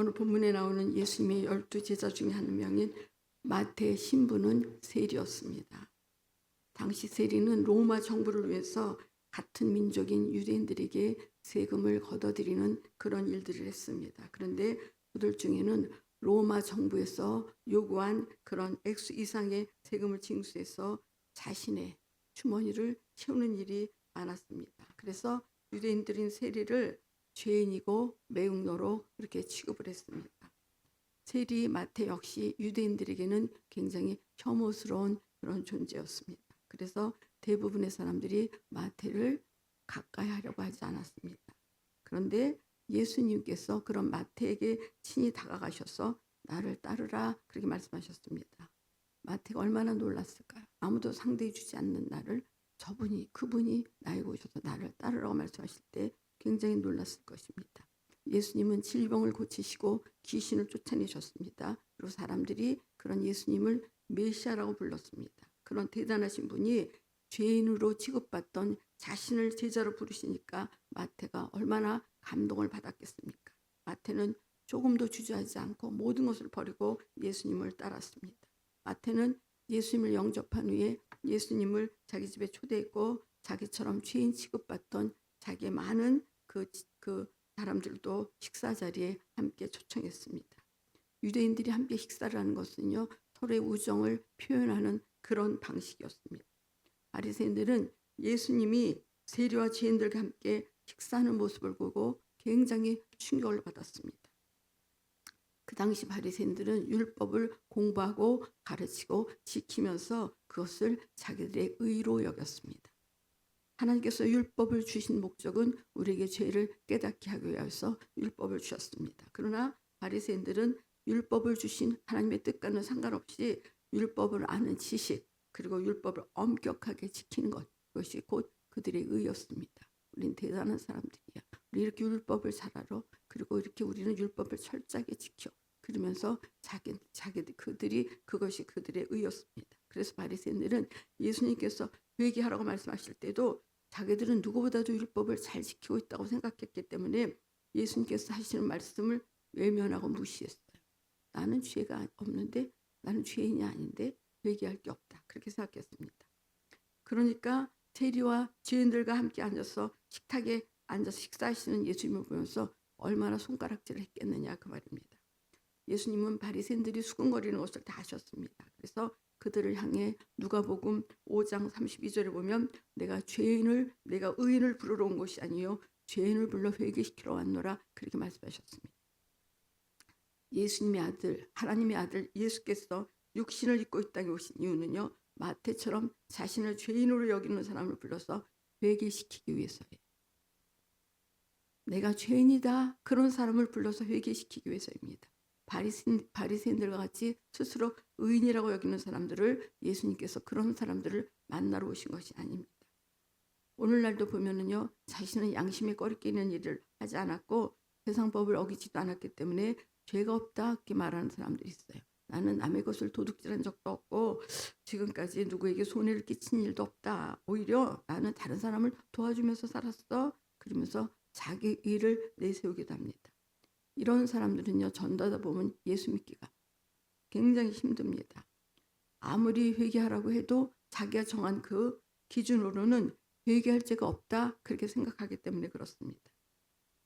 오늘 본문에 나오는 예수님의 12제자 중에 한 명인 마태의 신부는 세리였습니다. 당시 세리는 로마 정부를 위해서 같은 민족인 유대인들에게 세금을 걷어들이는 그런 일들을 했습니다. 그런데 그들 중에는 로마 정부에서 요구한 그런 액수 이상의 세금을 징수해서 자신의 주머니를 채우는 일이 많았습니다. 그래서 유대인들인 세리를 죄인이고 매국노로 그렇게 취급을 했습니다. 세리 마태 역시 유대인들에게는 굉장히 혐오스러운 그런 존재였습니다. 그래서 대부분의 사람들이 마태를 가까이 하려고 하지 않았습니다. 그런데 예수님께서 그런 마태에게 친히 다가가셔서 나를 따르라 그렇게 말씀하셨습니다. 마태가 얼마나 놀랐을까요? 아무도 상대해 주지 않는 나를 그분이 나에게 오셔서 나를 따르라고 말씀하실 때 굉장히 놀랐을 것입니다. 예수님은 질병을 고치시고 귀신을 쫓아내셨습니다. 그리고 사람들이 그런 예수님을 메시아라고 불렀습니다. 그런 대단하신 분이 죄인으로 취급받던 자신을 제자로 부르시니까 마태가 얼마나 감동을 받았겠습니까? 마태는 조금도 주저하지 않고 모든 것을 버리고 예수님을 따랐습니다. 마태는 예수님을 영접한 후에 예수님을 자기 집에 초대했고 자기처럼 죄인 취급받던 자기의 많은 그 사람들도 식사 자리에 함께 초청했습니다. 유대인들이 함께 식사를 하는 것은요, 서로의 우정을 표현하는 그런 방식이었습니다. 바리새인들은 예수님이 세리와 죄인들과 함께 식사하는 모습을 보고 굉장히 충격을 받았습니다. 그 당시 바리새인들은 율법을 공부하고 가르치고 지키면서 그것을 자기들의 의로 여겼습니다. 하나님께서 율법을 주신 목적은 우리에게 죄를 깨닫게 하기 위해서 율법을 주셨습니다. 그러나 바리새인들은 율법을 주신 하나님의 뜻과는 상관없이 율법을 아는 지식 그리고 율법을 엄격하게 지키는 것, 그것이 곧 그들의 의였습니다. 우리는 대단한 사람들이야. 우리 이렇게 율법을 잘 알아. 그리고 이렇게 우리는 율법을 철저하게 지켜. 그러면서 그것이 그들의 의였습니다. 그래서 바리새인들은 예수님께서 회개하라고 말씀하실 때도 자기들은 누구보다도 율법을 잘 지키고 있다고 생각했기 때문에 예수님께서 하시는 말씀을 외면하고 무시했어요. 나는 죄가 없는데, 나는 죄인이 아닌데 회개할 게 없다. 그렇게 생각했습니다. 그러니까 세리와 죄인들과 함께 앉아서 식탁에 앉아서 식사하시는 예수님을 보면서 얼마나 손가락질을 했겠느냐 그 말입니다. 예수님은 바리새인들이 수군거리는 것을 다 아셨습니다. 그래서 그들을 향해 누가복음 5장 32절에 보면 내가 의인을 부르러 온 것이 아니요 죄인을 불러 회개시키러 왔노라 그렇게 말씀하셨습니다. 예수님의 아들, 하나님의 아들 예수께서 육신을 입고 이 땅에 오신 이유는요, 마태처럼 자신을 죄인으로 여기는 사람을 불러서 회개시키기 위해서예요. 내가 죄인이다 그런 사람을 불러서 회개시키기 위해서입니다. 바리새인들과 같이 스스로 의인이라고 여기는 사람들을 예수님께서 그런 사람들을 만나러 오신 것이 아닙니다. 오늘날도 보면은요, 자신은 양심에 꺼리 끼는 일을 하지 않았고 세상 법을 어기지도 않았기 때문에 죄가 없다 그렇게 말하는 사람들이 있어요. 나는 남의 것을 도둑질한 적도 없고 지금까지 누구에게 손해를 끼친 일도 없다. 오히려 나는 다른 사람을 도와주면서 살았어. 그러면서 자기 의를 내세우기도 합니다. 이런 사람들은요, 전도하다 보면 예수 믿기가 굉장히 힘듭니다. 아무리 회개하라고 해도 자기가 정한 그 기준으로는 회개할 죄가 없다 그렇게 생각하기 때문에 그렇습니다.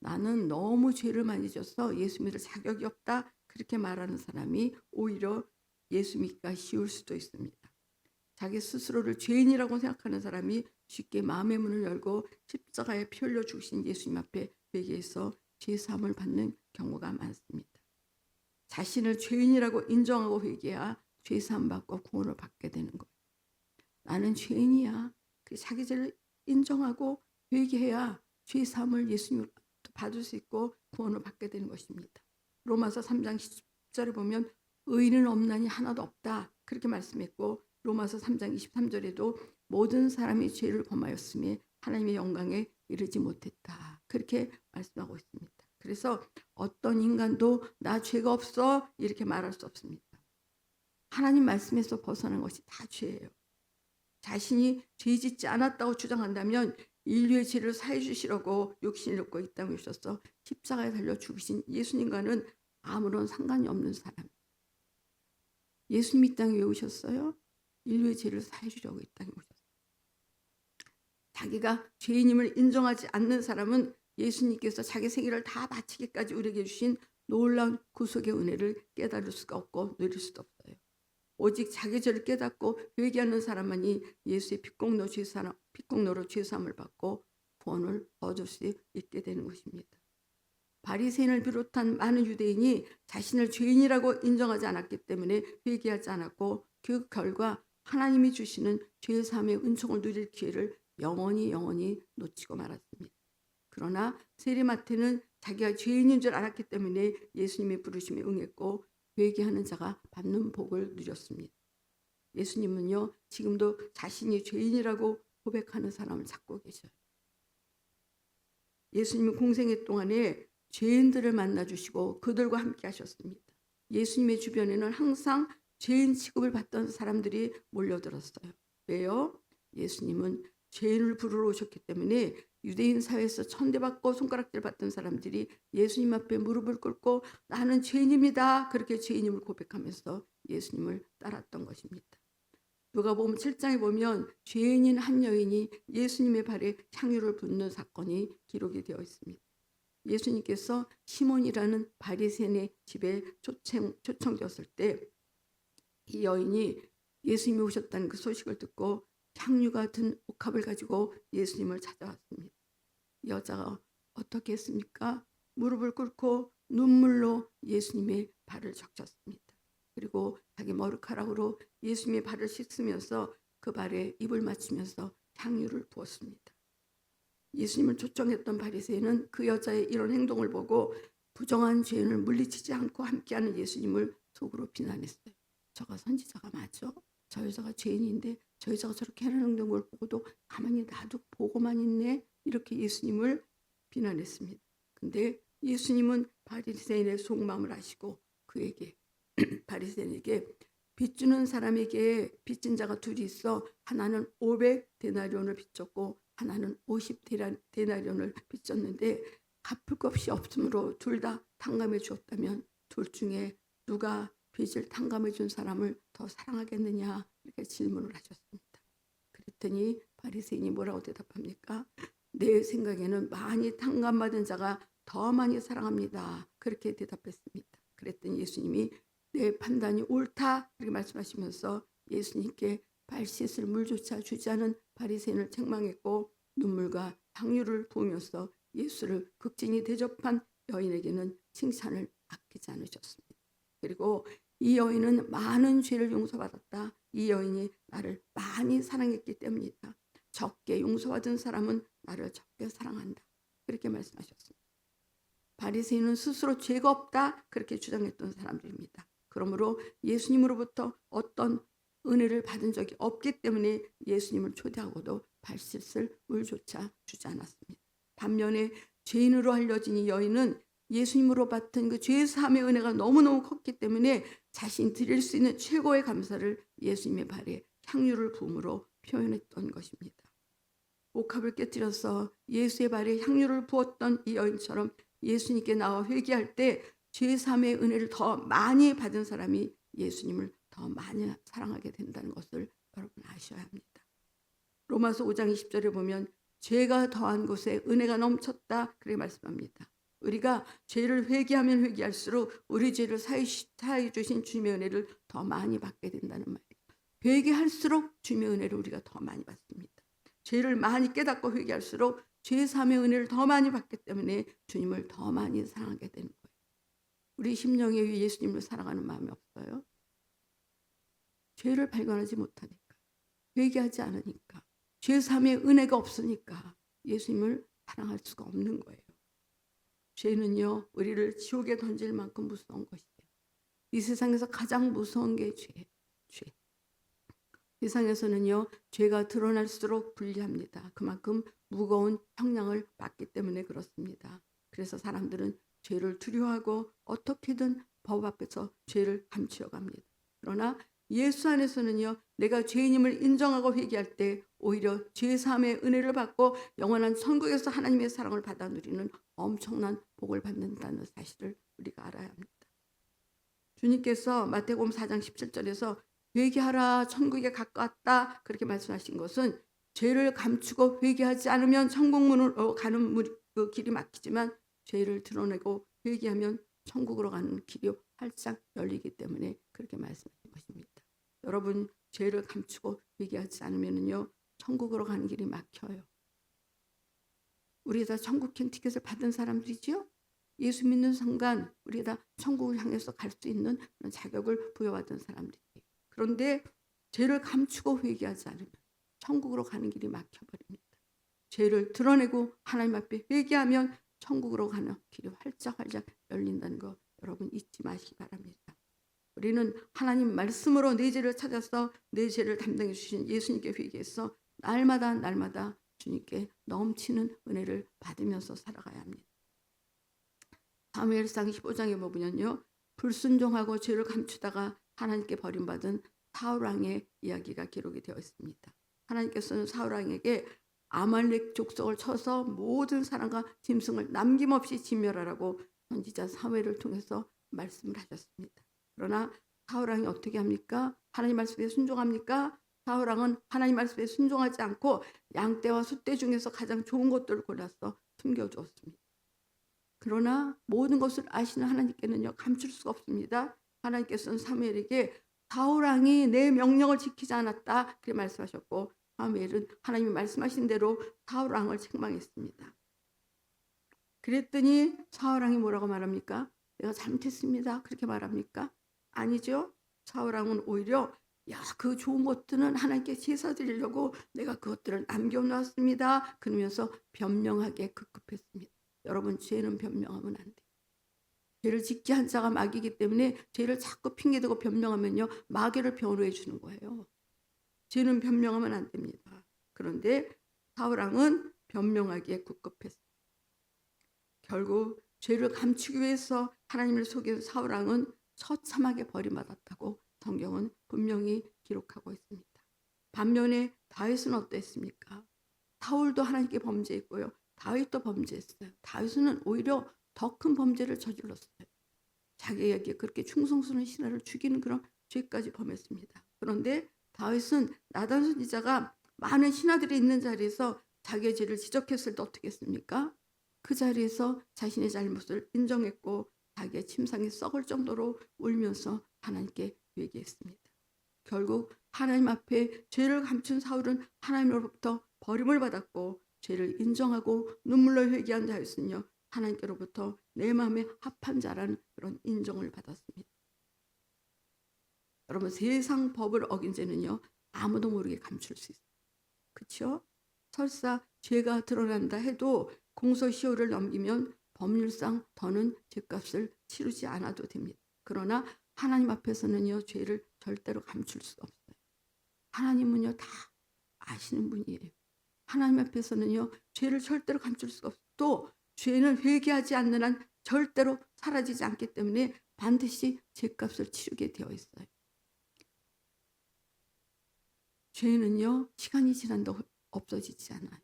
나는 너무 죄를 많이 져서 예수 믿을 자격이 없다 그렇게 말하는 사람이 오히려 예수 믿기가 쉬울 수도 있습니다. 자기 스스로를 죄인이라고 생각하는 사람이 쉽게 마음의 문을 열고 십자가에 피 흘려 죽으신 예수님 앞에 회개해서 죄사함을 받는 경우가 많습니다. 자신을 죄인이라고 인정하고 회개해야 죄사함 받고 구원을 받게 되는 거예요. 나는 죄인이야. 자기 죄를 인정하고 회개해야 죄사함을 예수님 받을 수 있고 구원을 받게 되는 것입니다. 로마서 3장 10절에 보면 의인은 없나니 하나도 없다 그렇게 말씀했고 로마서 3장 23절에도 모든 사람이 죄를 범하였으며 하나님의 영광에 이르지 못했다 그렇게 말씀하고 있습니다. 그래서 어떤 인간도 나 죄가 없어 이렇게 말할 수 없습니다. 하나님 말씀에서 벗어난 것이 다 죄예요. 자신이 죄 짓지 않았다고 주장한다면 인류의 죄를 사해 주시려고 육신을 입고 이 땅에 오셔서 십자가에 달려 죽으신 예수님과는 아무런 상관이 없는 사람. 예수님이 이 땅에 왜 오셨어요? 인류의 죄를 사해 주려고 이 땅에 오셨어요. 자기가 죄인임을 인정하지 않는 사람은 예수님께서 자기 생애를 다 바치기까지 우리에게 주신 놀라운 구속의 은혜를 깨달을 수가 없고 누릴 수도 없어요. 오직 자기 죄를 깨닫고 회개하는 사람만이 예수의 핏공로로 죄사함을 받고 구원을 얻을 수 있게 되는 것입니다. 바리새인을 비롯한 많은 유대인이 자신을 죄인이라고 인정하지 않았기 때문에 회개하지 않았고 그 결과 하나님이 주시는 죄사함의 은총을 누릴 기회를 영원히 놓치고 말았습니다. 그러나 세리마태는 자기가 죄인인 줄 알았기 때문에 예수님의 부르심에 응했고 회개하는 자가 받는 복을 누렸습니다. 예수님은요, 지금도 자신이 죄인이라고 고백하는 사람을 찾고 계셔요. 예수님은 공생애 동안에 죄인들을 만나주시고 그들과 함께 하셨습니다. 예수님의 주변에는 항상 죄인 취급을 받던 사람들이 몰려들었어요. 왜요? 예수님은 죄인을 부르러 오셨기 때문에 유대인 사회에서 천대받고 손가락질 받던 사람들이 예수님 앞에 무릎을 꿇고 나는 죄인입니다. 그렇게 죄인임을 고백하면서 예수님을 따랐던 것입니다. 누가복음 7장에 보면 죄인인 한 여인이 예수님의 발에 향유를 붓는 사건이 기록이 되어 있습니다. 예수님께서 시몬이라는 바리새인의 집에 초청되었을 때 이 여인이 예수님이 오셨다는 그 소식을 듣고 향유가 든 옥합을 가지고 예수님을 찾아왔습니다. 이 여자가 어떻게 했습니까? 무릎을 꿇고 눈물로 예수님의 발을 적셨습니다. 그리고 자기 머리카락으로 예수님의 발을 씻으면서 그 발에 입을 맞추면서 향유를 부었습니다. 예수님을 초청했던 바리새인은 그 여자의 이런 행동을 보고 부정한 죄인을 물리치지 않고 함께하는 예수님을 속으로 비난했어요. 저가 선지자가 맞죠? 저 여자가 죄인인데 저 여자가 저렇게 하는 행동을 보고도 가만히 놔두고 보고만 있네? 이렇게 예수님을 비난했습니다. 근데 예수님은 바리새인의 속마음을 아시고 그에게 바리새인에게 빚주는 사람에게 빚진 자가 둘이 있어 하나는 500데나리온을 빚졌고 하나는 50데나리온을 빚졌는데 갚을 것 없이 없으므로 둘 다 탕감해 주었다면 둘 중에 누가 빚을 탕감해 준 사람을 더 사랑하겠느냐 이렇게 질문을 하셨습니다. 그랬더니 바리새인이 뭐라고 대답합니까? 내 생각에는 많이 탕감받은 자가 더 많이 사랑합니다. 그렇게 대답했습니다. 그랬더니 예수님이 내 판단이 옳다 이렇게 말씀하시면서 예수님께 발 씻을 물조차 주지 않은 바리새인을 책망했고 눈물과 향유를 부으면서 예수를 극진히 대접한 여인에게는 칭찬을 아끼지 않으셨습니다. 그리고 이 여인은 많은 죄를 용서받았다. 이 여인이 나를 많이 사랑했기 때문이다. 적게 용서받은 사람은 나를 적게 사랑한다. 그렇게 말씀하셨습니다. 바리새인은 스스로 죄가 없다 그렇게 주장했던 사람들입니다. 그러므로 예수님으로부터 어떤 은혜를 받은 적이 없기 때문에 예수님을 초대하고도 발 씻을 물조차 주지 않았습니다. 반면에 죄인으로 알려진 이 여인은 예수님으로 받은 그 죄사함의 은혜가 너무너무 컸기 때문에 자신 드릴 수 있는 최고의 감사를 예수님의 발에 향유를 부음으로 표현했던 것입니다. 옥합을 깨뜨려서 예수의 발에 향유를 부었던 이 여인처럼 예수님께 나와 회개할 때 죄사함의 은혜를 더 많이 받은 사람이 예수님을 더 많이 사랑하게 된다는 것을 여러분 아셔야 합니다. 로마서 5장 20절에 보면 죄가 더한 곳에 은혜가 넘쳤다 그렇게 말씀합니다. 우리가 죄를 회개하면 회개할수록 우리 죄를 사해 주신 주님의 은혜를 더 많이 받게 된다는 말이에요. 회개할수록 주님의 은혜를 우리가 더 많이 받습니다. 죄를 많이 깨닫고 회개할수록 죄 사함의 은혜를 더 많이 받기 때문에 주님을 더 많이 사랑하게 되는 거예요. 우리 심령에 왜 예수님을 사랑하는 마음이 없어요? 죄를 발견하지 못하니까, 회개하지 않으니까, 죄 사함의 은혜가 없으니까 예수님을 사랑할 수가 없는 거예요. 죄는요, 우리를 지옥에 던질 만큼 무서운 것이에요. 이 세상에서 가장 무서운 게 죄. 세상에서는요, 죄가 드러날수록 불리합니다. 그만큼 무거운 형량을 받기 때문에 그렇습니다. 그래서 사람들은 죄를 두려워하고 어떻게든 법 앞에서 죄를 감추려고 합니다. 그러나 예수 안에서는요, 내가 죄인임을 인정하고 회개할 때 오히려 죄사함의 은혜를 받고 영원한 천국에서 하나님의 사랑을 받아 누리는 엄청난 복을 받는다는 사실을 우리가 알아야 합니다. 주님께서 마태복음 4장 17절에서 회개하라 천국에 가까웠다 그렇게 말씀하신 것은 죄를 감추고 회개하지 않으면 천국 문으로 가는 그 길이 막히지만 죄를 드러내고 회개하면 천국으로 가는 길이 활짝 열리기 때문에 그렇게 말씀하신 것입니다. 여러분 죄를 감추고 회개하지 않으면요 천국으로 가는 길이 막혀요. 우리 다 천국행 티켓을 받은 사람들이지요. 예수 믿는 순간 우리 다 천국을 향해서 갈 수 있는 그런 자격을 부여받은 사람들이에요. 그런데 죄를 감추고 회개하지 않으면 천국으로 가는 길이 막혀버립니다. 죄를 드러내고 하나님 앞에 회개하면 천국으로 가는 길이 활짝 열린다는 거 여러분 잊지 마시기 바랍니다. 우리는 하나님 말씀으로 내 죄를 찾아서 내 죄를 담당해 주신 예수님께 회개해서 날마다 주님께 넘치는 은혜를 받으면서 살아가야 합니다. 사무엘상 15장에 보면요. 불순종하고 죄를 감추다가 하나님께 버림받은 사울왕의 이야기가 기록이 되어 있습니다. 하나님께서는 사울왕에게 아말렉 족속을 쳐서 모든 사람과 짐승을 남김없이 진멸하라고 선지자 사무엘을 통해서 말씀을 하셨습니다. 그러나 사울왕이 어떻게 합니까? 하나님 말씀에 순종합니까? 사울왕은 하나님 말씀에 순종하지 않고 양떼와 숫떼 중에서 가장 좋은 것들을 골라서 숨겨주었습니다. 그러나 모든 것을 아시는 하나님께는요 감출 수가 없습니다. 하나님께서는 사무엘에게 사울왕이 내 명령을 지키지 않았다 그렇게 말씀하셨고 사무엘은 하나님이 말씀하신 대로 사울왕을 책망했습니다. 그랬더니 사울왕이 뭐라고 말합니까? 내가 잘못했습니다 그렇게 말합니까? 아니죠. 사울왕은 오히려 그 좋은 것들은 하나님께 제사 드리려고 내가 그것들을 남겨놓았습니다 그러면서 변명하게 급급했습니다. 여러분 죄는 변명하면 안 돼요. 죄를 짓게 한 자가 마귀이기 때문에 죄를 자꾸 핑계대고 변명하면요 마귀를 변호해 주는 거예요. 죄는 변명하면 안 됩니다. 그런데 사울왕은 변명하기에 급급했어요. 결국 죄를 감추기 위해서 하나님을 속인 사울왕은 처참하게 버림받았다고 성경은 분명히 기록하고 있습니다. 반면에 다윗은 어땠습니까? 사울도 하나님께 범죄했고요. 다윗도 범죄했어요. 다윗은 오히려 더 큰 범죄를 저질렀어요. 자기에게 그렇게 충성스러운 신하를 죽이는 그런 죄까지 범했습니다. 그런데 다윗은 나단 선지자가 많은 신하들이 있는 자리에서 자기의 죄를 지적했을 때 어떻게 했습니까? 그 자리에서 자신의 잘못을 인정했고 자기의 침상이 썩을 정도로 울면서 하나님께 회개했습니다. 결국 하나님 앞에 죄를 감춘 사울은 하나님으로부터 버림을 받았고 죄를 인정하고 눈물로 회개한 자였으며 하나님께로부터 내 마음에 합한 자라는 그런 인정을 받았습니다. 여러분 세상 법을 어긴 죄는요 아무도 모르게 감출 수 있어요. 그렇죠? 설사 죄가 드러난다 해도 공소시효를 넘기면 법률상 더는 죄값을 치르지 않아도 됩니다. 그러나 하나님 앞에서는요 죄를 절대로 감출 수 없어요. 하나님은요 다 아시는 분이에요. 하나님 앞에서는요 죄를 절대로 감출 수가 없어요. 또 죄는 회개하지 않는 한 절대로 사라지지 않기 때문에 반드시 죄값을 치르게 되어 있어요. 죄는요 시간이 지난다고 없어지지 않아요.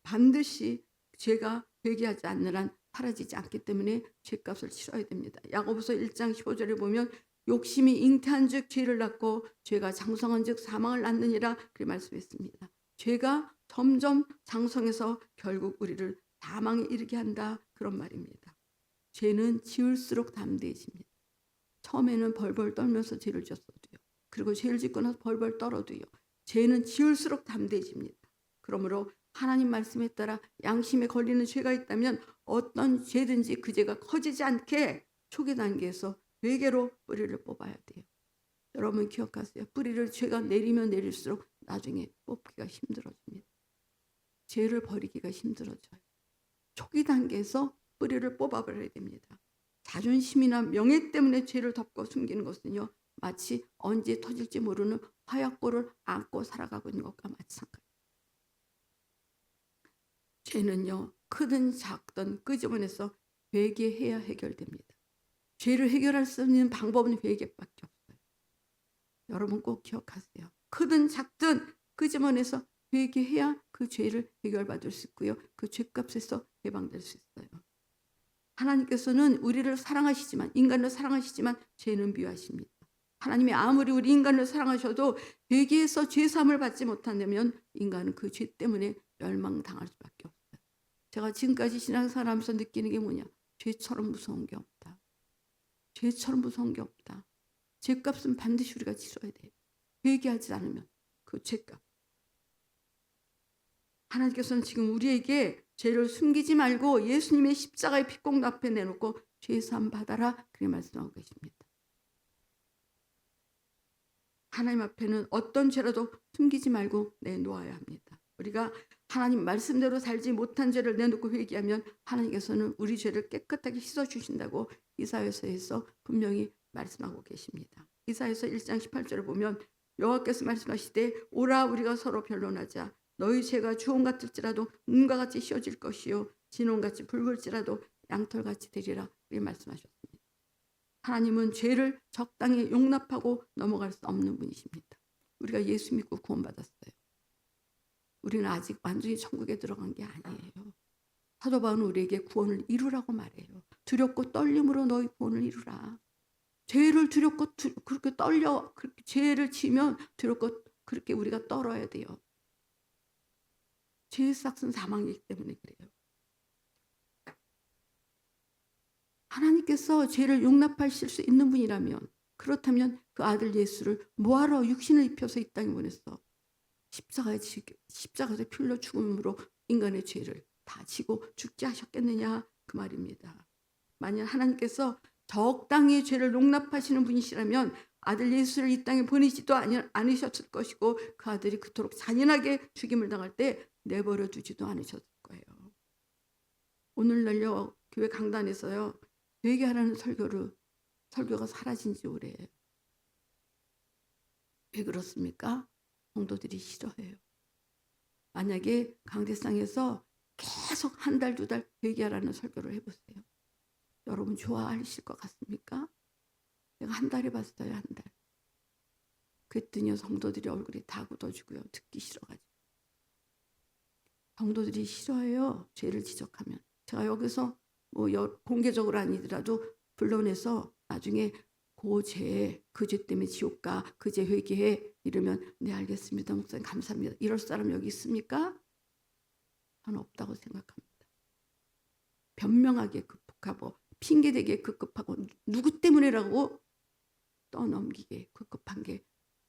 반드시 죄가 회개하지 않는 한 사라지지 않기 때문에 죄값을 치러야 됩니다. 야고보서 1장 15절에 보면 욕심이 잉태한즉 죄를 낳고 죄가 장성한즉 사망을 낳느니라 그렇게 말씀했습니다. 죄가 점점 장성해서 결국 우리를 사망에 이르게 한다 그런 말입니다. 죄는 지을수록 담대해집니다. 처음에는 벌벌 떨면서 죄를 지었어도요. 그리고 죄를 짓고 나서 벌벌 떨어도요. 죄는 지을수록 담대해집니다. 그러므로 하나님 말씀에 따라 양심에 걸리는 죄가 있다면 어떤 죄든지 그 죄가 커지지 않게 초기 단계에서 회개로 뿌리를 뽑아야 돼요. 여러분 기억하세요. 뿌리를 죄가 내리면 내릴수록 나중에 뽑기가 힘들어집니다. 죄를 버리기가 힘들어져요. 초기 단계에서 뿌리를 뽑아버려야 됩니다. 자존심이나 명예 때문에 죄를 덮고 숨기는 것은요. 마치 언제 터질지 모르는 화약고를 안고 살아가고 있는 것과 마찬가지입니다. 죄는요. 크든 작든 끄집어내서 회개해야 해결됩니다. 죄를 해결할 수 있는 방법은 회개밖에 없어요. 여러분 꼭 기억하세요. 크든 작든 끄집어내서 회개해야 그 죄를 해결받을 수 있고요. 그 죄값에서 해방될 수 있어요. 하나님께서는 우리를 사랑하시지만, 인간을 사랑하시지만 죄는 미워하십니다. 하나님이 아무리 우리 인간을 사랑하셔도 회개해서 죄사함을 받지 못한다면 인간은 그 죄 때문에 멸망당할 수밖에 없어요. 제가 지금까지 신앙생활하면서 느끼는 게 뭐냐? 죄처럼 무서운 게 없다. 죄처럼 무서운 게 없다. 죄값은 반드시 우리가 치러야 돼요. 회개하지 않으면 그 죄값. 하나님께서는 지금 우리에게 죄를 숨기지 말고 예수님의 십자가의 피공로 앞에 내놓고 죄사함 받아라, 그렇게 말씀하고 계십니다. 하나님 앞에는 어떤 죄라도 숨기지 말고 내놓아야 합니다. 우리가 하나님 말씀대로 살지 못한 죄를 내놓고 회개하면 하나님께서는 우리 죄를 깨끗하게 씻어주신다고 이사야서에서 분명히 말씀하고 계십니다. 이사야서 1장 18절을 보면 여호와께서 말씀하시되 오라 우리가 서로 변론하자. 너희 죄가 주홍 같을지라도 눈과 같이 씌어질 것이요 진홍같이 붉을지라도 양털같이 되리라, 이렇게 말씀하셨습니다. 하나님은 죄를 적당히 용납하고 넘어갈 수 없는 분이십니다. 우리가 예수 믿고 구원받았어요. 우리는 아직 완전히 천국에 들어간 게 아니에요. 사도 바울은 우리에게 구원을 이루라고 말해요. 두렵고 떨림으로 너희 구원을 이루라. 죄를 두렵고 그렇게 떨려, 그렇게 죄를 지면 두렵고 그렇게 우리가 떨어야 돼요. 죄의 삭은 사망이기 때문에 그래요. 하나님께서 죄를 용납하실 수 있는 분이라면, 그렇다면 그 아들 예수를 뭐하러 육신을 입혀서 이 땅에 보냈어? 십자가에서 피 흘려 죽음으로 인간의 죄를 다 지고 죽게 하셨겠느냐, 그 말입니다. 만약 하나님께서 적당히 죄를 용납하시는 분이시라면 아들 예수를 이 땅에 보내지도 않으셨을 것이고 그 아들이 그토록 잔인하게 죽임을 당할 때 내버려 두지도 않으셨을 거예요. 오늘날요 교회 강단에서요 회개하라는 설교가 사라진 지 오래예요. 왜 그렇습니까? 성도들이 싫어해요. 만약에 강대상에서 계속 한 달, 두 달 회개하라는 설교를 해보세요. 여러분 좋아하실 것 같습니까? 제가 한 달 해봤어요. 한 달. 그랬더니 성도들이 얼굴이 다 굳어지고요. 듣기 싫어가지고. 성도들이 싫어해요. 죄를 지적하면. 제가 여기서 뭐 공개적으로 아니더라도 불러내서 나중에 그 죄 때문에 지옥 가, 그 죄 회개해 이러면 네 알겠습니다. 목사님 감사합니다. 이럴 사람 여기 있습니까? 저는 없다고 생각합니다. 변명하게 급급하고 핑계대게 급급하고 누구 때문에라고 떠넘기게 급급한 게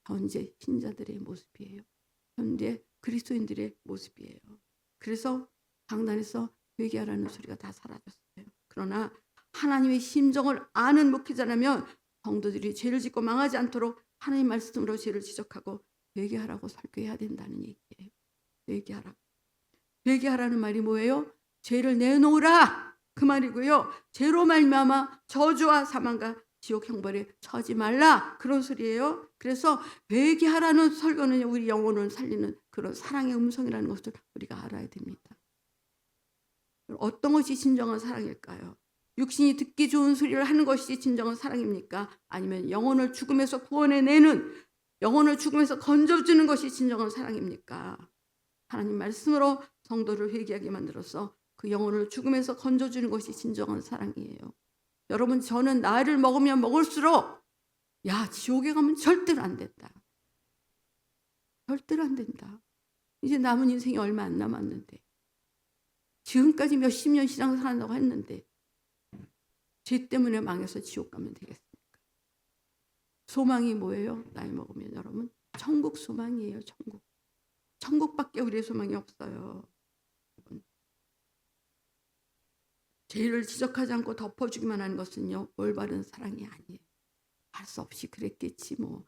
현재 신자들의 모습이에요. 현재 그리스도인들의 모습이에요. 그래서 강단에서 회개하라는 소리가 다 사라졌어요. 그러나 하나님의 심정을 아는 목회자라면 성도들이 죄를 짓고 망하지 않도록 하나님 말씀으로 죄를 지적하고 회개하라고 설교해야 된다는 얘기예요. 회개하라고. 회개하라는 말이 뭐예요? 죄를 내놓으라 그 말이고요. 죄로 말미암아 저주와 사망과 지옥 형벌에 처하지 말라 그런 소리예요. 그래서 회개하라는 설교는 우리 영혼을 살리는 그런 사랑의 음성이라는 것을 우리가 알아야 됩니다. 어떤 것이 진정한 사랑일까요? 육신이 듣기 좋은 소리를 하는 것이 진정한 사랑입니까? 아니면 영혼을 죽음에서 구원해내는, 영혼을 죽음에서 건져주는 것이 진정한 사랑입니까? 하나님 말씀으로 성도를 회개하게 만들어서 그 영혼을 죽음에서 건져주는 것이 진정한 사랑이에요. 여러분, 저는 나이를 먹으면 먹을수록 야, 지옥에 가면 절대로 안 된다. 절대로 안 된다. 이제 남은 인생이 얼마 안 남았는데, 지금까지 몇십 년 신앙 살았다고 했는데 죄 때문에 망해서 지옥 가면 되겠습니까? 소망이 뭐예요? 나이 먹으면 여러분 천국 소망이에요. 천국. 천국밖에 우리의 소망이 없어요. 죄를 지적하지 않고 덮어주기만 하는 것은요 올바른 사랑이 아니에요. 할 수 없이 그랬겠지 뭐.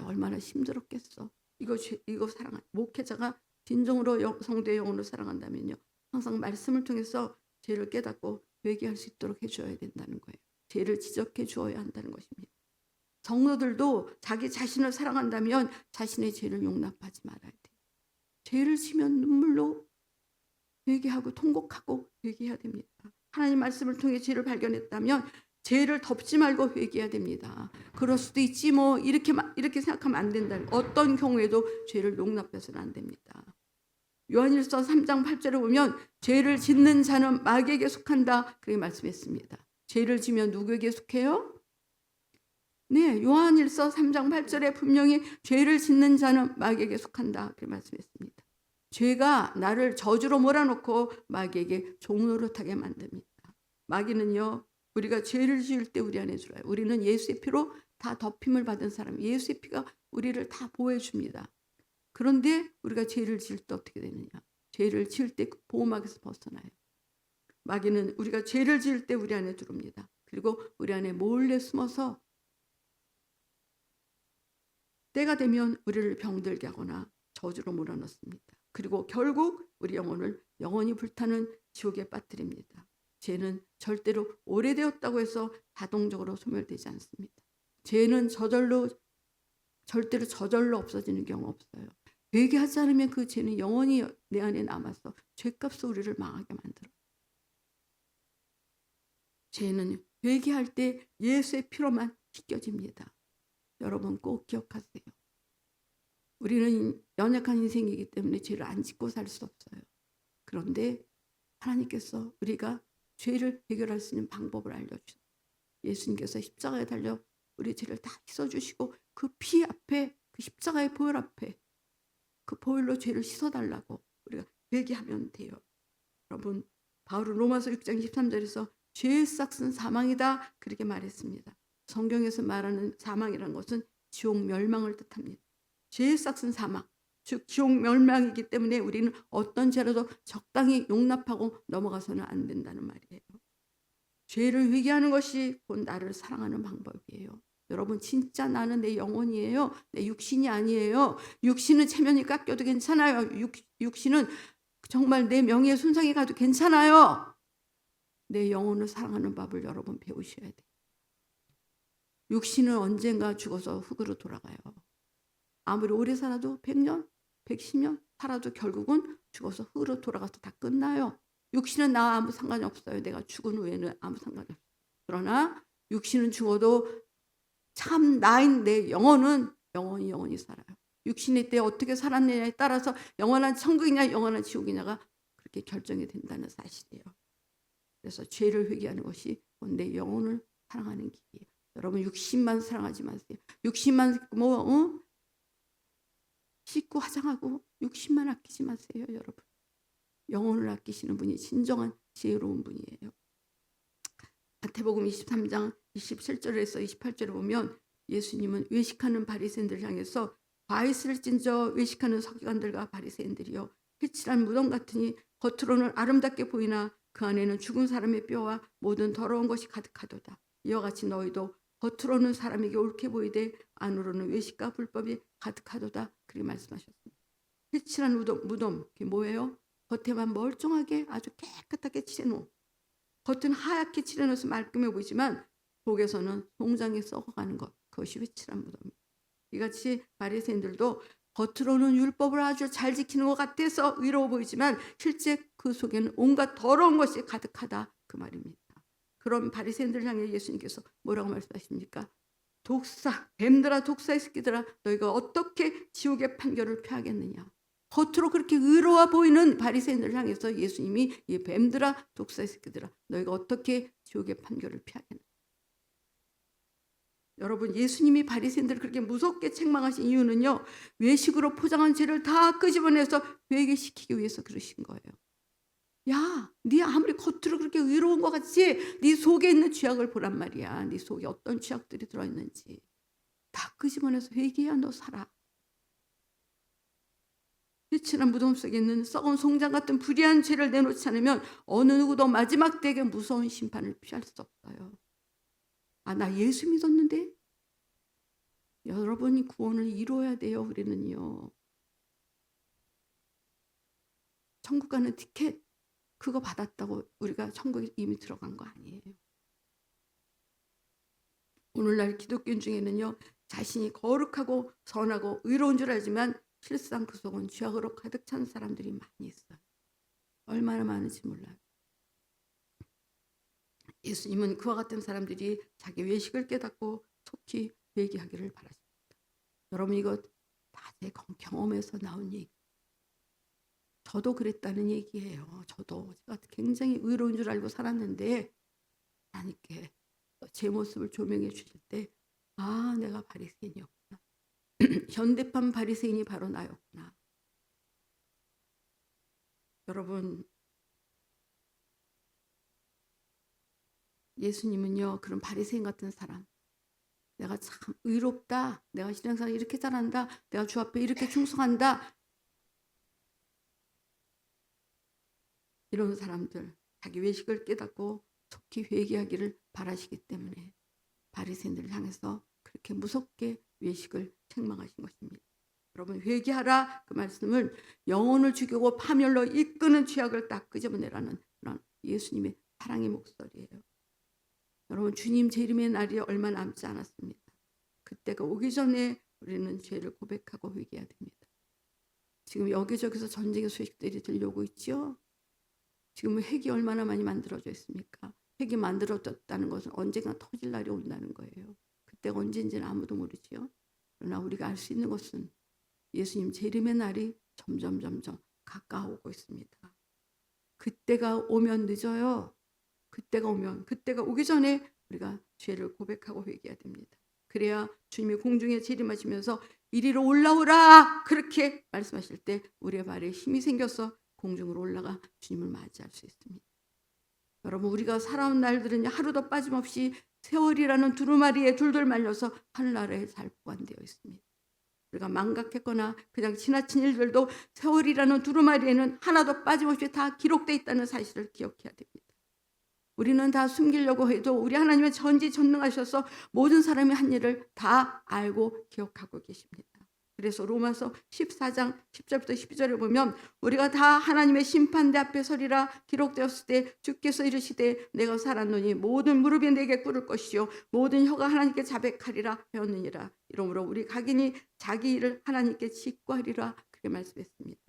얼마나 힘들었겠어. 이거 사랑. 목회자가 진정으로 성도의 영혼을 사랑한다면요 항상 말씀을 통해서 죄를 깨닫고 회개할 수 있도록 해줘야 된다는 거예요. 죄를 지적해 주어야 한다는 것입니다. 성도들도 자기 자신을 사랑한다면 자신의 죄를 용납하지 말아야 돼요. 죄를 지면 눈물로 회개하고 통곡하고 회개해야 됩니다. 하나님 말씀을 통해 죄를 발견했다면 죄를 덮지 말고 회개해야 됩니다. 그럴 수도 있지 뭐 이렇게 생각하면 안 된다. 어떤 경우에도 죄를 용납해서는 안 됩니다. 요한일서 3장 8절에 보면 죄를 짓는 자는 마귀에게 속한다 그렇게 말씀했습니다. 죄를 지면 누구에게 속해요? 네, 요한일서 3장 8절에 분명히 죄를 짓는 자는 마귀에게 속한다 그렇게 말씀했습니다. 죄가 나를 저주로 몰아넣고 마귀에게 종노릇하게 만듭니다. 마귀는요, 우리가 죄를 지을 때 우리 안에 들어와요. 우리는 예수의 피로 다 덮임을 받은 사람, 예수의 피가 우리를 다 보호해 줍니다. 그런데 우리가 죄를 지을 때 어떻게 되느냐? 죄를 지을 때 그 보호막에서 벗어나요. 마귀는 우리가 죄를 지을 때 우리 안에 들어옵니다. 그리고 우리 안에 몰래 숨어서 때가 되면 우리를 병들게 하거나 저주로 몰아넣습니다. 그리고 결국 우리 영혼을 영원히 불타는 지옥에 빠뜨립니다. 죄는 절대로 오래되었다고 해서 자동적으로 소멸되지 않습니다. 죄는 절대로 저절로 없어지는 경우 없어요. 회개하지 않으면 그 죄는 영원히 내 안에 남아서 죄값으로 우리를 망하게 만들어요. 죄는 회개할 때 예수의 피로만 씻겨집니다. 여러분 꼭 기억하세요. 우리는 연약한 인생이기 때문에 죄를 안 짓고 살 수 없어요. 그런데 하나님께서 우리가 죄를 해결할 수 있는 방법을 알려주셨어요. 예수님께서 십자가에 달려 우리 죄를 다 씻어주시고 그 피 앞에, 그 십자가의 보혈 앞에 그 보혈로 죄를 씻어달라고 우리가 회개하면 돼요. 여러분, 바울은 로마서 6장 13절에서 죄의 싹은 사망이다 그렇게 말했습니다. 성경에서 말하는 사망이라는 것은 지옥 멸망을 뜻합니다. 죄의 싹은 사망, 즉 지옥 멸망이기 때문에 우리는 어떤 죄라도 적당히 용납하고 넘어가서는 안 된다는 말이에요. 죄를 회개하는 것이 곧 나를 사랑하는 방법이에요. 여러분, 진짜 나는 내 영혼이에요. 내 육신이 아니에요. 육신은 체면이 깎여도 괜찮아요. 육신은 정말 내 명예에 손상이 가도 괜찮아요. 내 영혼을 사랑하는 법을 여러분 배우셔야 돼요. 육신은 언젠가 죽어서 흙으로 돌아가요. 아무리 오래 살아도 100년, 110년 살아도 결국은 죽어서 흙으로 돌아가서 다 끝나요. 육신은 나와 아무 상관이 없어요. 내가 죽은 후에는 아무 상관이 없어요. 그러나 육신은 죽어도 참 나인 내 영혼은 영원히 살아요. 육신의 때 어떻게 살았느냐에 따라서 영원한 천국이냐 영원한 지옥이냐가 그렇게 결정이 된다는 사실이에요. 그래서 죄를 회개하는 것이 내 영혼을 사랑하는 길이에요. 여러분, 육신만 사랑하지 마세요. 육신만 씻고 화장하고 육신만 아끼지 마세요. 여러분, 영혼을 아끼시는 분이 진정한 지혜로운 분이에요. 마태복음 23장 27절에서 28절에 보면 예수님은 외식하는 바리새인들을 향해서 바이스를 찐저 외식하는 서기관들과 바리새인들이여, 회칠한 무덤 같으니 겉으로는 아름답게 보이나 그 안에는 죽은 사람의 뼈와 모든 더러운 것이 가득하도다. 이와 같이 너희도 겉으로는 사람에게 옳게 보이되 안으로는 외식과 불법이 가득하도다 그렇게 말씀하셨습니다. 회칠한 무덤, 그게 뭐예요? 겉에만 멀쩡하게 아주 깨끗하게 칠해놓은, 겉은 하얗게 칠해놓아서 말끔해 보이지만 속에서는 송장에 썩어가는 것, 그것이 회칠한 무덤입니다. 이같이 바리새인들도 겉으로는 율법을 아주 잘 지키는 것 같아서 의로워 보이지만 실제 그 속에는 온갖 더러운 것이 가득하다 그 말입니다. 그런 바리새인들을 향해 예수님께서 뭐라고 말씀하십니까? 독사, 뱀들아, 독사의 새끼들아, 너희가 어떻게 지옥의 판결을 피하겠느냐? 겉으로 그렇게 의로워 보이는 바리새인들을 향해서 예수님이 이 뱀들아, 독사의 새끼들아, 너희가 어떻게 지옥의 판결을 피하겠느냐? 여러분, 예수님이 바리새인들을 그렇게 무섭게 책망하신 이유는요, 외식으로 포장한 죄를 다 끄집어내서 회개시키기 위해서 그러신 거예요. 야, 네 아무리 겉으로 그렇게 의로운 것 같지 네 속에 있는 죄악을 보란 말이야. 네 속에 어떤 죄악들이 들어있는지 다 끄집어내서 회개해야 너 살아. 회칠한 무덤 속에 있는 썩은 송장 같은 불의한 죄를 내놓지 않으면 어느 누구도 마지막 때에 무서운 심판을 피할 수 없어요. 아, 나 예수 믿었는데? 여러분이 구원을 이루어야 돼요. 우리는요, 천국 가는 티켓 그거 받았다고 우리가 천국에 이미 들어간 거 아니에요. 오늘날 기독교인 중에는요, 자신이 거룩하고 선하고 의로운 줄 알지만 실상 그 속은 죄악으로 가득 찬 사람들이 많이 있어요. 얼마나 많은지 몰라요. 예수님은 그와 같은 사람들이 자기 외식을 깨닫고 속히 회개하기를 바라십니다. 여러분, 이것 다 제 경험에서 나온 얘기. 저도 그랬다는 얘기예요. 저도 제가 굉장히 의로운 줄 알고 살았는데 하나님께 제 모습을 조명해 주실 때 아, 내가 바리새인이었구나. 현대판 바리새인이 바로 나였구나. 여러분, 예수님은요 그런 바리새인 같은 사람, 내가 참 의롭다, 내가 신앙생활 이렇게 잘한다, 내가 주 앞에 이렇게 충성한다, 이런 사람들 자기 외식을 깨닫고 속히 회개하기를 바라시기 때문에 바리새인들을 향해서 그렇게 무섭게 외식을 책망하신 것입니다. 여러분, 회개하라 그 말씀을 영혼을 죽이고 파멸로 이끄는 죄악을 딱 끄집어내라는 그런 예수님의 사랑의 목소리예요. 여러분, 주님 재림의 날이 얼마 남지 않았습니다. 그때가 오기 전에 우리는 죄를 고백하고 회개해야 됩니다. 지금 여기저기서 전쟁의 소식들이 들려오고 있죠. 지금 핵이 얼마나 많이 만들어져 있습니까? 핵이 만들어졌다는 것은 언젠가 터질 날이 온다는 거예요. 그때가 언제인지는 아무도 모르지요. 그러나 우리가 알 수 있는 것은 예수님 재림의 날이 점점 가까워오고 있습니다. 그때가 오면 늦어요. 그때가 오기 전에 우리가 죄를 고백하고 회개해야 됩니다. 그래야 주님이 공중에 재림하시면서 이리로 올라오라 그렇게 말씀하실 때 우리의 발에 힘이 생겨서 공중으로 올라가 주님을 맞이할 수 있습니다. 여러분, 우리가 살아온 날들은 하루도 빠짐없이 세월이라는 두루마리에 둘둘 말려서 하늘나라에 잘 보관되어 있습니다. 우리가 망각했거나 그냥 지나친 일들도 세월이라는 두루마리에는 하나도 빠짐없이 다 기록되어 있다는 사실을 기억해야 됩니다. 우리는 다 숨기려고 해도 우리 하나님은 전지전능하셔서 모든 사람이 한 일을 다 알고 기억하고 계십니다. 그래서 로마서 14장 10절부터 12절을 보면 우리가 다 하나님의 심판대 앞에 서리라 기록되었을 때 주께서 이르시되 내가 살았노니 모든 무릎이 내게 꿇을 것이요 모든 혀가 하나님께 자백하리라 하였느니라. 이러므로 우리 각인이 자기 일을 하나님께 직구하리라 그렇게 말씀했습니다.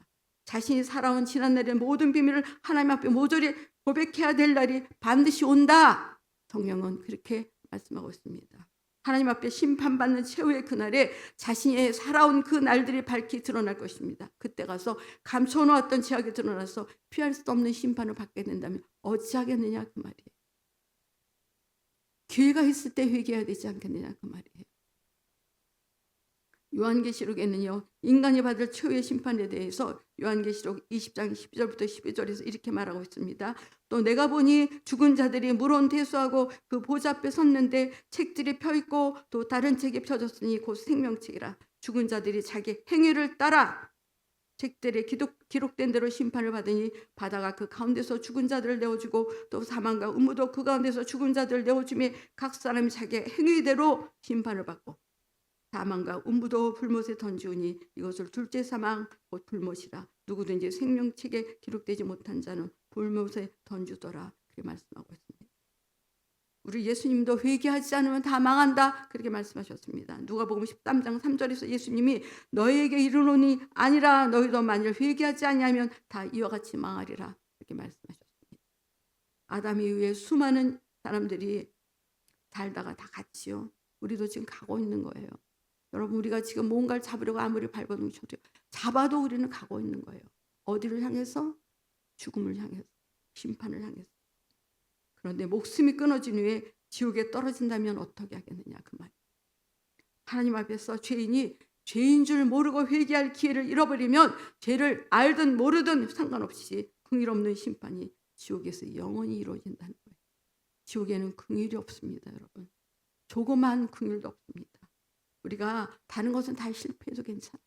자신이 살아온 지난날의 모든 비밀을 하나님 앞에 모조리 고백해야 될 날이 반드시 온다. 성경은 그렇게 말씀하고 있습니다. 하나님 앞에 심판받는 최후의 그날에 자신이 살아온 그 날들이 밝히 드러날 것입니다. 그때 가서 감춰놓았던 죄악이 드러나서 피할 수 없는 심판을 받게 된다면 어찌하겠느냐 그 말이에요. 기회가 있을 때 회개해야 되지 않겠느냐 그 말이에요. 요한계시록에는요 인간이 받을 최후의 심판에 대해서 요한계시록 20장 12절부터 12절에서 이렇게 말하고 있습니다. 또 내가 보니 죽은 자들이 물온 대수하고 그 보좌 앞에 섰는데 책들이 펴있고 또 다른 책이 펴졌으니 곧 생명책이라. 죽은 자들이 자기 행위를 따라 책들에 기록된 대로 심판을 받으니 바다가 그 가운데서 죽은 자들을 내어주고 또 사망과 음부도 그 가운데서 죽은 자들을 내어주며 각 사람이 자기 행위대로 심판을 받고 사망과 음부도 불못에 던지우니 이것을 둘째 사망 곧 불못이라. 누구든지 생명책에 기록되지 못한 자는 불못에 던지더라 그렇게 말씀하고 있습니다. 우리 예수님도 회개하지 않으면 다 망한다 그렇게 말씀하셨습니다. 누가복음 13장 3절에서 예수님이 너희에게 이르노니 아니라 너희도 만일 회개하지 아니하면 다 이와 같이 망하리라 그렇게 말씀하셨습니다. 아담 이후에 수많은 사람들이 살다가 다 갔지요. 우리도 지금 가고 있는 거예요. 여러분, 우리가 지금 뭔가를 잡으려고 아무리 밟아놓으셔도 잡아도 우리는 가고 있는 거예요. 어디를 향해서? 죽음을 향해서, 심판을 향해서. 그런데 목숨이 끊어진 후에 지옥에 떨어진다면 어떻게 하겠느냐 그 말이에요. 하나님 앞에서 죄인이 죄인 줄 모르고 회개할 기회를 잃어버리면 죄를 알든 모르든 상관없이 긍휼없는 심판이 지옥에서 영원히 이루어진다는 거예요. 지옥에는 긍휼이 없습니다. 여러분, 조그만 긍휼도 없습니다. 우리가 다른 것은 다 실패해도 괜찮아요.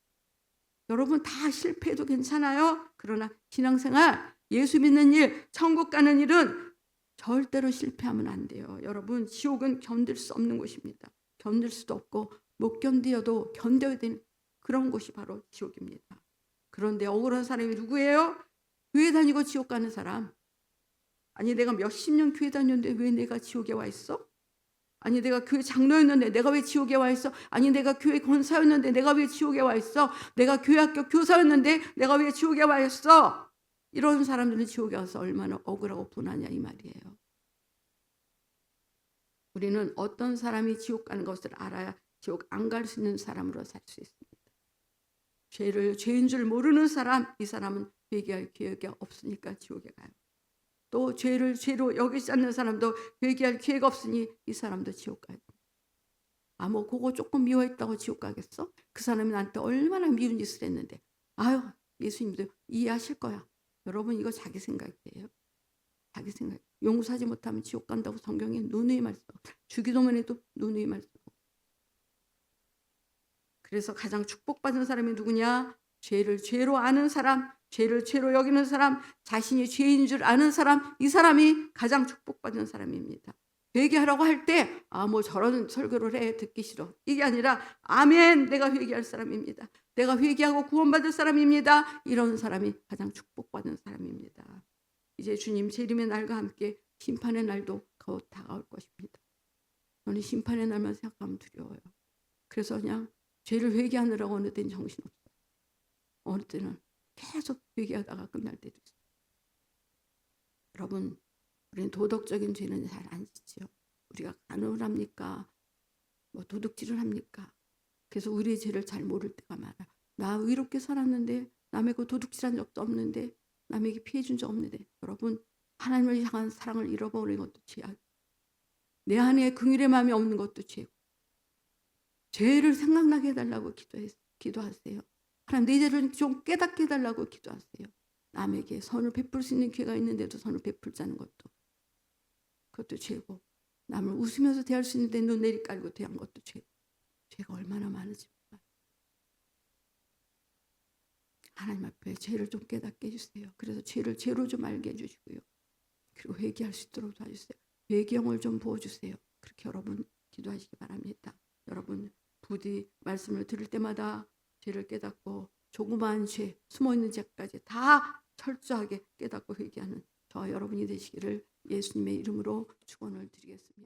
여러분, 다 실패해도 괜찮아요. 그러나 신앙생활, 예수 믿는 일, 천국 가는 일은 절대로 실패하면 안 돼요. 여러분, 지옥은 견딜 수 없는 곳입니다. 견딜 수도 없고 못 견디어도 견뎌야 되는 그런 곳이 바로 지옥입니다. 그런데 억울한 사람이 누구예요? 교회 다니고 지옥 가는 사람. 아니, 내가 몇십 년 교회 다녔는데 왜 내가 지옥에 와 있어? 아니, 내가 교회 장로였는데 내가 왜 지옥에 와 있어? 아니, 내가 교회 권사였는데 내가 왜 지옥에 와 있어? 내가 교회 학교 교사였는데 내가 왜 지옥에 와 있어? 이런 사람들은 지옥에 와서 얼마나 억울하고 분하냐 이 말이에요. 우리는 어떤 사람이 지옥 가는 것을 알아야 지옥 안 갈 수 있는 사람으로 살 수 있습니다. 죄인 줄 모르는 사람, 이 사람은 회개할 기회가 없으니까 지옥에 가요. 또 죄를 죄로 여기지 않는 사람도 회개할 기회가 없으니 이 사람도 지옥 가요. 뭐 그거 조금 미워했다고 지옥 가겠어? 그 사람이 나한테 얼마나 미운 짓을 했는데. 아유, 예수님도 이해하실 거야. 여러분, 이거 자기 생각이에요. 자기 생각. 용서하지 못하면 지옥 간다고 성경에 누누이 말씀. 주기도만 해도 누누이 말씀. 그래서 가장 축복받은 사람이 누구냐? 죄를 죄로 아는 사람, 죄를 죄로 여기는 사람, 자신이 죄인 줄 아는 사람, 이 사람이 가장 축복받는 사람입니다. 회개하라고 할 때 뭐 저런 설교를 해, 듣기 싫어. 이게 아니라 아멘, 내가 회개할 사람입니다. 내가 회개하고 구원받을 사람입니다. 이런 사람이 가장 축복받는 사람입니다. 이제 주님 재림의 날과 함께 심판의 날도 곧 다가올 것입니다. 저는 심판의 날만 생각하면 두려워요. 그래서 그냥 죄를 회개하느라고 어느 때는 정신없어요. 어느 때는 계속 회개하다가 끝날 때도 있어요. 여러분, 우리는 도덕적인 죄는 잘 안 짓지요. 우리가 간음을 합니까? 도둑질을 합니까? 그래서 우리의 죄를 잘 모를 때가 많아요. 나 의롭게 살았는데, 남에게 도둑질한 적도 없는데, 남에게 피해 준 적 없는데. 여러분, 하나님을 향한 사랑을 잃어버리는 것도 죄야. 내 안에 긍휼의 마음이 없는 것도 죄고. 죄를 생각나게 해달라고 기도하세요. 하나님, 내 죄를 좀 깨닫게 해달라고 기도하세요. 남에게 선을 베풀 수 있는 기회가 있는데도 선을 베풀자는 것도, 그것도 죄고, 남을 웃으면서 대할 수 있는데 눈 내리깔고 대한 것도 죄고. 죄가 얼마나 많은지 몰라요. 하나님 앞에 죄를 좀 깨닫게 해주세요. 그래서 죄를 죄로 좀 알게 해주시고요. 그리고 회개할 수 있도록 도와주세요. 회개형을 좀 부어주세요. 그렇게 여러분 기도하시기 바랍니다. 여러분, 부디 말씀을 들을 때마다 죄를 깨닫고 조그마한 죄, 숨어있는 죄까지 다 철저하게 깨닫고 회개하는 저와 여러분이 되시기를 예수님의 이름으로 축원을 드리겠습니다.